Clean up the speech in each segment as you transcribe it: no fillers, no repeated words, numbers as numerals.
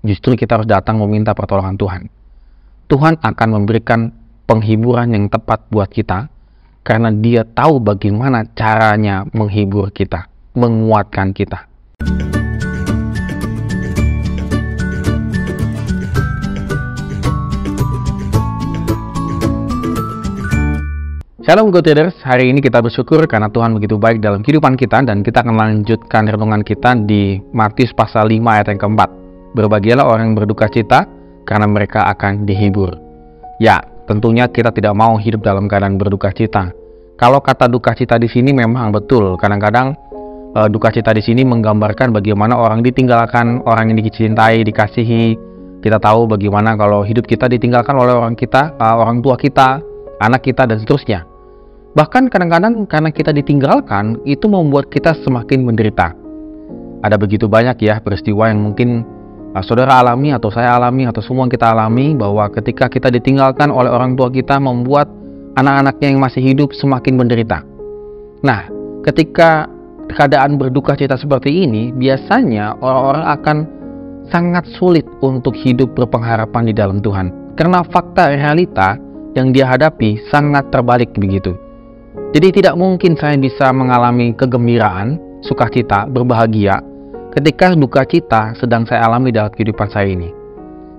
justru kita harus datang meminta pertolongan Tuhan. Tuhan akan memberikan penghiburan yang tepat buat kita, karena Dia tahu bagaimana caranya menghibur kita, menguatkan kita. Shalom Go-Traders, hari ini kita bersyukur karena Tuhan begitu baik dalam kehidupan kita, dan kita akan lanjutkan renungan kita di Matius pasal 5 ayat yang keempat. Berbahagialah orang yang berduka cita, karena mereka akan dihibur. Ya, tentunya kita tidak mau hidup dalam keadaan berduka cita. Kalau kata duka cita di sini memang betul, kadang-kadang duka cita di sini menggambarkan bagaimana orang ditinggalkan, orang yang dicintai, dikasihi. Kita tahu bagaimana kalau hidup kita ditinggalkan oleh orang kita, orang tua kita, anak kita, dan seterusnya. Bahkan kadang-kadang karena kita ditinggalkan, itu membuat kita semakin menderita. Ada begitu banyak ya peristiwa yang mungkin saudara alami, atau saya alami, atau semua kita alami, bahwa ketika kita ditinggalkan oleh orang tua kita, membuat anak-anaknya yang masih hidup semakin menderita. Nah, ketika keadaan berduka cita seperti ini, biasanya orang-orang akan sangat sulit untuk hidup berpengharapan di dalam Tuhan. Karena fakta realita yang dia hadapi sangat terbalik begitu. Jadi tidak mungkin saya bisa mengalami kegembiraan, sukacita, berbahagia ketika duka cita sedang saya alami dalam kehidupan saya ini.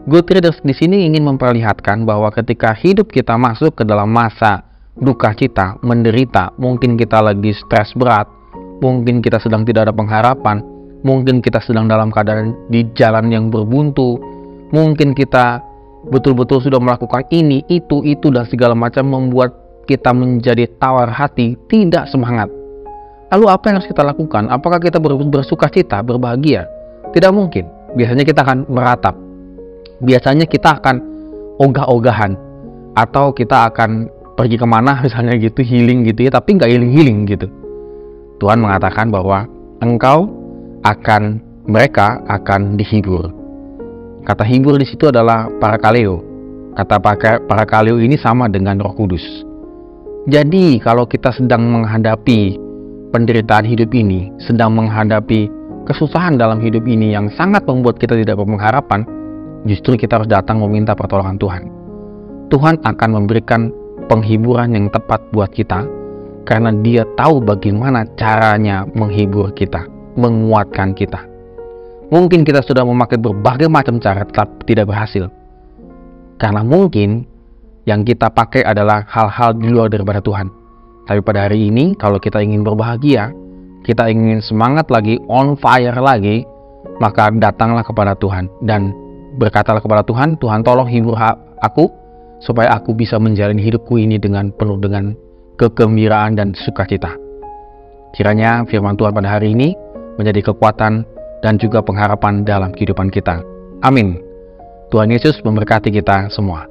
Go-Traders di sini ingin memperlihatkan bahwa ketika hidup kita masuk ke dalam masa duka cita, menderita, mungkin kita lagi stres berat, mungkin kita sedang tidak ada pengharapan, mungkin kita sedang dalam keadaan di jalan yang berbuntu, mungkin kita betul-betul sudah melakukan ini, itu, dan segala macam, membuat kita menjadi tawar hati, tidak semangat. Lalu apa yang harus kita lakukan? Apakah kita bersuka cita, berbahagia? Tidak mungkin. Biasanya kita akan meratap. Biasanya kita akan ogah-ogahan. Atau kita akan pergi kemana misalnya gitu, healing gitu ya, tapi nggak healing-healing gitu. Tuhan mengatakan bahwa mereka akan dihibur. Kata hibur di situ adalah parakaleo. Kata parakaleo ini sama dengan Roh Kudus. Jadi kalau kita sedang menghadapi penderitaan hidup ini, sedang menghadapi kesusahan dalam hidup ini yang sangat membuat kita tidak berpengharapan, justru kita harus datang meminta pertolongan Tuhan. Tuhan akan memberikan penghiburan yang tepat buat kita, karena Dia tahu bagaimana caranya menghibur kita, menguatkan kita. Mungkin kita sudah memakai berbagai macam cara, tetap tidak berhasil. Karena mungkin yang kita pakai adalah hal-hal di luar daripada Tuhan. Tapi pada hari ini, kalau kita ingin berbahagia, kita ingin semangat lagi, on fire lagi, maka datanglah kepada Tuhan dan berkatalah kepada Tuhan, Tuhan tolong hibur aku, supaya aku bisa menjalani hidupku ini dengan penuh dengan kegembiraan dan sukacita. Kiranya firman Tuhan pada hari ini menjadi kekuatan dan juga pengharapan dalam kehidupan kita. Amin. Tuhan Yesus memberkati kita semua.